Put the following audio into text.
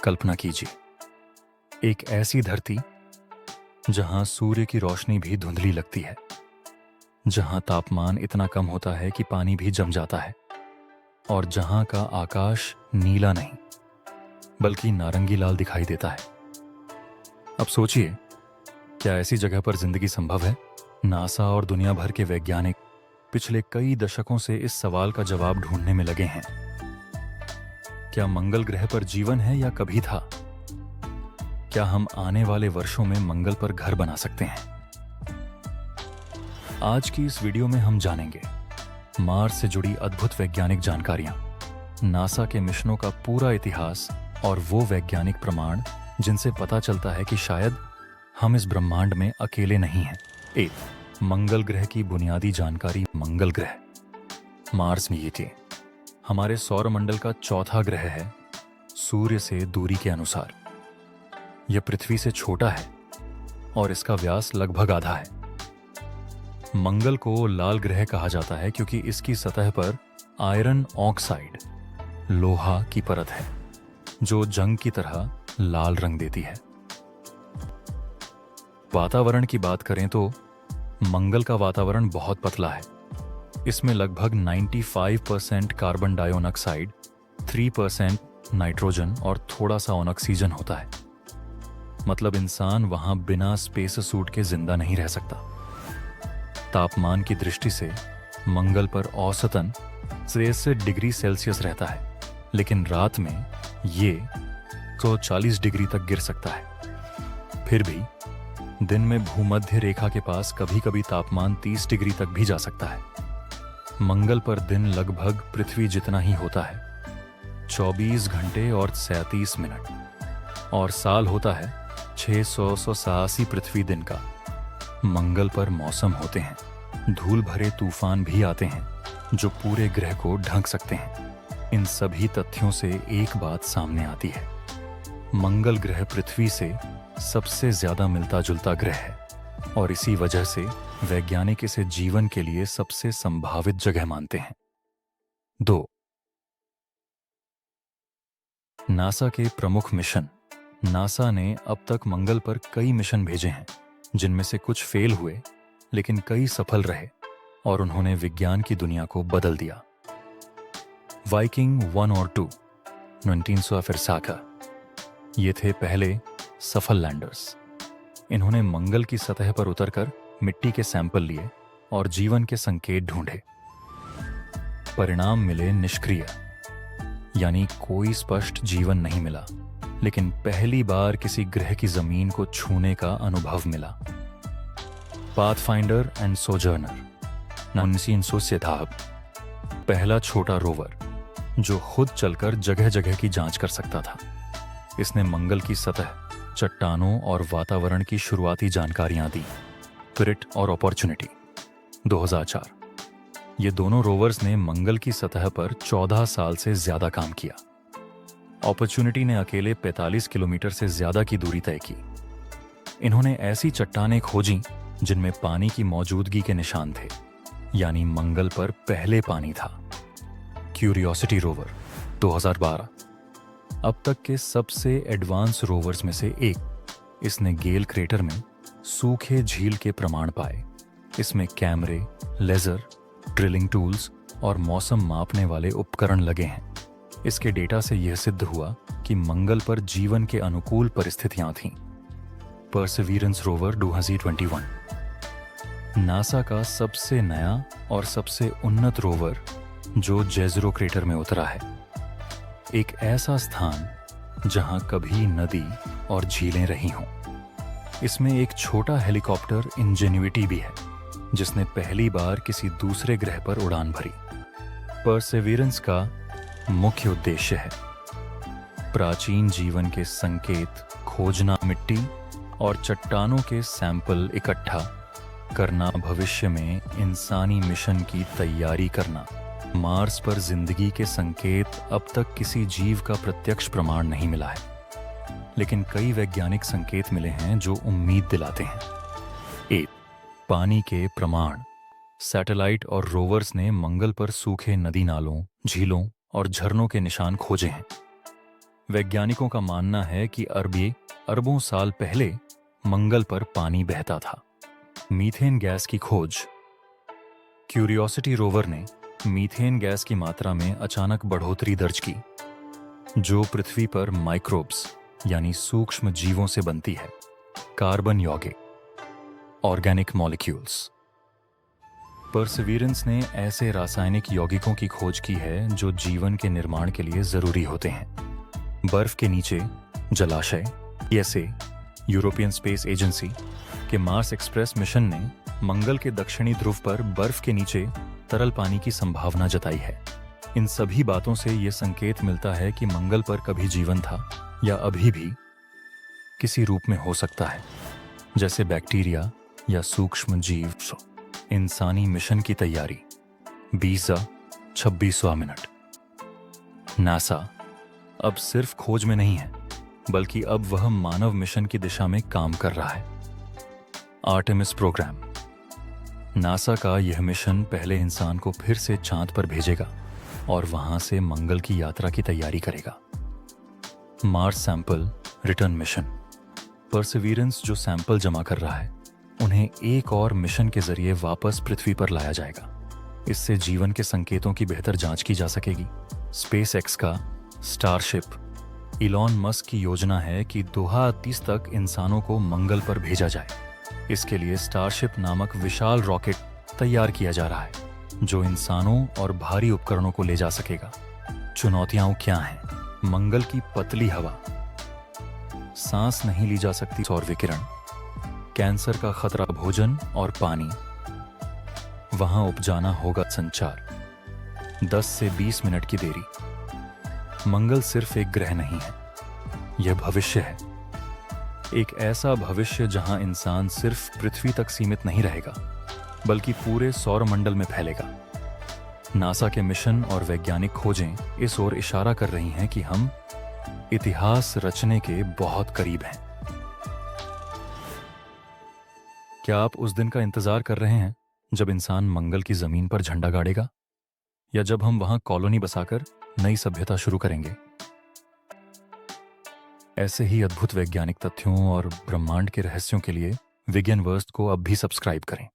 कल्पना कीजिए, एक ऐसी धरती जहां सूर्य की रोशनी भी धुंधली लगती है, जहां तापमान इतना कम होता है कि पानी भी जम जाता है, और जहां का आकाश नीला नहीं बल्कि नारंगी लाल दिखाई देता है। अब सोचिए, क्या ऐसी जगह पर जिंदगी संभव है? नासा और दुनिया भर के वैज्ञानिक पिछले कई दशकों से इस सवाल का जवाब ढूंढने में लगे हैं। क्या मंगल ग्रह पर जीवन है या कभी था? क्या हम आने वाले वर्षों में मंगल पर घर बना सकते हैं? आज की इस वीडियो में हम जानेंगे मार्स से जुड़ी अद्भुत वैज्ञानिक जानकारियां, नासा के मिशनों का पूरा इतिहास और वो वैज्ञानिक प्रमाण जिनसे पता चलता है कि शायद हम इस ब्रह्मांड में अकेले नहीं हैं। 1. मंगल ग्रह की बुनियादी जानकारी। मंगल ग्रह मार्स में ये हमारे सौरमंडल का चौथा ग्रह है। सूर्य से दूरी के अनुसार यह पृथ्वी से छोटा है और इसका व्यास लगभग आधा है। मंगल को लाल ग्रह कहा जाता है क्योंकि इसकी सतह पर आयरन ऑक्साइड, लोहा की परत है जो जंग की तरह लाल रंग देती है। वातावरण की बात करें तो मंगल का वातावरण बहुत पतला है। इसमें लगभग 95% कार्बन डाइऑक्साइड, 3% नाइट्रोजन और थोड़ा सा ऑक्सीजन होता है। मतलब इंसान वहां बिना स्पेस सूट के जिंदा नहीं रह सकता। तापमान की दृष्टि से मंगल पर औसतन 63 डिग्री सेल्सियस रहता है, लेकिन रात में ये 140 डिग्री तक गिर सकता है। फिर भी दिन में भूमध्य रेखा के पास कभी-कभी तापमान 30 डिग्री तक भी जा सकता है। मंगल पर दिन लगभग पृथ्वी जितना ही होता है, 24 घंटे और 37 मिनट, और साल होता है 687 पृथ्वी दिन का। मंगल पर मौसम होते हैं, धूल भरे तूफान भी आते हैं जो पूरे ग्रह को ढक सकते हैं। इन सभी तथ्यों से एक बात सामने आती है, मंगल ग्रह पृथ्वी से सबसे ज्यादा मिलता जुलता ग्रह है और इसी वजह से वैज्ञानिक इसे जीवन के लिए सबसे संभावित जगह मानते हैं। 2. नासा के प्रमुख मिशन। नासा ने अब तक मंगल पर कई मिशन भेजे हैं, जिनमें से कुछ फेल हुए लेकिन कई सफल रहे और उन्होंने विज्ञान की दुनिया को बदल दिया। वाइकिंग 1 और 2, 1900 ये थे पहले सफल लैंडर्स। इन्होंने मंगल की सतह पर उतरकर मिट्टी के सैंपल लिए और जीवन के संकेत ढूंढे। परिणाम मिले निष्क्रिय, यानी कोई स्पष्ट जीवन नहीं मिला, लेकिन पहली बार किसी ग्रह की जमीन को छूने का अनुभव मिला। पाथफाइंडर एंड सोजर्नर 1900 पहला छोटा रोवर जो खुद चलकर जगह जगह की जांच कर सकता था। इसने मंगल की सतह, चट्टानों और वातावरण की शुरुआती जानकारियां दी। स्पिरिट और अपॉर्चुनिटी 2004 ये दोनों रोवर्स ने मंगल की सतह पर 14 साल से ज्यादा काम किया। अपॉर्चुनिटी ने अकेले 45 किलोमीटर से ज्यादा की दूरी तय की। इन्होंने ऐसी चट्टानें खोजी जिनमें पानी की मौजूदगी के निशान थे, यानी मंगल पर पहले पानी था। क्यूरियोसिटी रोवर 2012 अब तक के सबसे एडवांस रोवर्स में से एक। इसने गेल क्रेटर में सूखे झील के प्रमाण पाए। इसमें कैमरे, लेजर, ड्रिलिंग टूल्स और मौसम मापने वाले उपकरण लगे हैं। इसके डेटा से यह सिद्ध हुआ कि मंगल पर जीवन के अनुकूल परिस्थितियां थीं। परसेवीरेंस रोवर 2021 नासा का सबसे नया और सबसे उन्नत रोवर जो जेज़रो क्रेटर में उतरा है। एक ऐसा स्थान जहां कभी नदी और झीलें रही हों। इसमें एक छोटा हेलीकॉप्टर इंजेन्युइटी भी है, जिसने पहली बार किसी दूसरे ग्रह पर उड़ान भरी। परसेवीरेंस का मुख्य उद्देश्य है प्राचीन जीवन के संकेत खोजना, मिट्टी और चट्टानों के सैंपल इकट्ठा करना, भविष्य में इंसानी मिशन की तैयारी करना। मार्स पर जिंदगी के संकेत अब तक किसी जीव का प्रत्यक्ष प्रमाण नहीं मिला है, लेकिन कई वैज्ञानिक संकेत मिले हैं जो उम्मीद दिलाते हैं। 1. पानी के प्रमाण। सैटेलाइट और रोवर्स ने मंगल पर सूखे नदी नालों, झीलों और झरनों के निशान खोजे हैं। वैज्ञानिकों का मानना है कि अरबों साल पहले मंगल पर पानी बहता था। मीथेन गैस की खोज। क्यूरियोसिटी रोवर ने मीथेन गैस की मात्रा में अचानक बढ़ोतरी दर्ज की, जो पृथ्वी पर माइक्रोब्स यानी सूक्ष्म जीवों से बनती है। कार्बन यौगिक, ऑर्गेनिक मॉलिक्यूल्स। परसिविरेंस ने ऐसे रासायनिक यौगिकों की खोज की है जो जीवन के निर्माण के लिए जरूरी होते हैं। बर्फ के नीचे जलाशय। ईएसए, यूरोपियन स्पेस एजेंसी के मार्स एक्सप्रेस मिशन ने मंगल के दक्षिणी ध्रुव पर बर्फ के नीचे तरल पानी की संभावना जताई है। इन सभी बातों से यह संकेत मिलता है कि मंगल पर कभी जीवन था या अभी भी किसी रूप में हो सकता है, जैसे बैक्टीरिया या सूक्ष्म जीव। इंसानी मिशन की तैयारी। 26वां मिनट। नासा अब सिर्फ खोज में नहीं है, बल्कि अब वह मानव मिशन की दिशा में काम कर रहा है। Artemis programme. नासा का यह मिशन पहले इंसान को फिर से चांद पर भेजेगा और वहां से मंगल की यात्रा की तैयारी करेगा। Mars sample return mission. Perseverance जो सैंपल जमा कर रहा है, उन्हें एक और मिशन के जरिए वापस पृथ्वी पर लाया जाएगा। इससे जीवन के संकेतों की बेहतर जांच की जा सकेगी। स्पेस एक्स का स्टारशिप। इलॉन मस्क की योजना है कि 2030 तक इंसानों को मंगल पर भेजा जाए। इसके लिए स्टारशिप नामक विशाल रॉकेट तैयार किया जा रहा है, जो इंसानों और भारी उपकरणों को ले जा सकेगा। चुनौतियां क्या हैं? मंगल की पतली हवा, सांस नहीं ली जा सकती सौर विकिरण, कैंसर का खतरा, भोजन और पानी, वहां उपजाना होगा संचार, 10 से 20 मिनट की देरी। मंगल सिर्फ एक ग्रह नहीं है, यह भविष्य है। एक ऐसा भविष्य जहां इंसान सिर्फ पृथ्वी तक सीमित नहीं रहेगा, बल्कि पूरे सौरमंडल में फैलेगा। नासा के मिशन और वैज्ञानिक खोजें इस ओर इशारा कर रही हैं कि हम इतिहास रचने के बहुत करीब हैं। क्या आप उस दिन का इंतजार कर रहे हैं जब इंसान मंगल की जमीन पर झंडा गाड़ेगा, या जब हम वहां कॉलोनी बसाकर नई सभ्यता शुरू करेंगे? ऐसे ही अद्भुत वैज्ञानिक तथ्यों और ब्रह्मांड के रहस्यों के लिए विज्ञान वर्स्ट को अब भी सब्सक्राइब करें।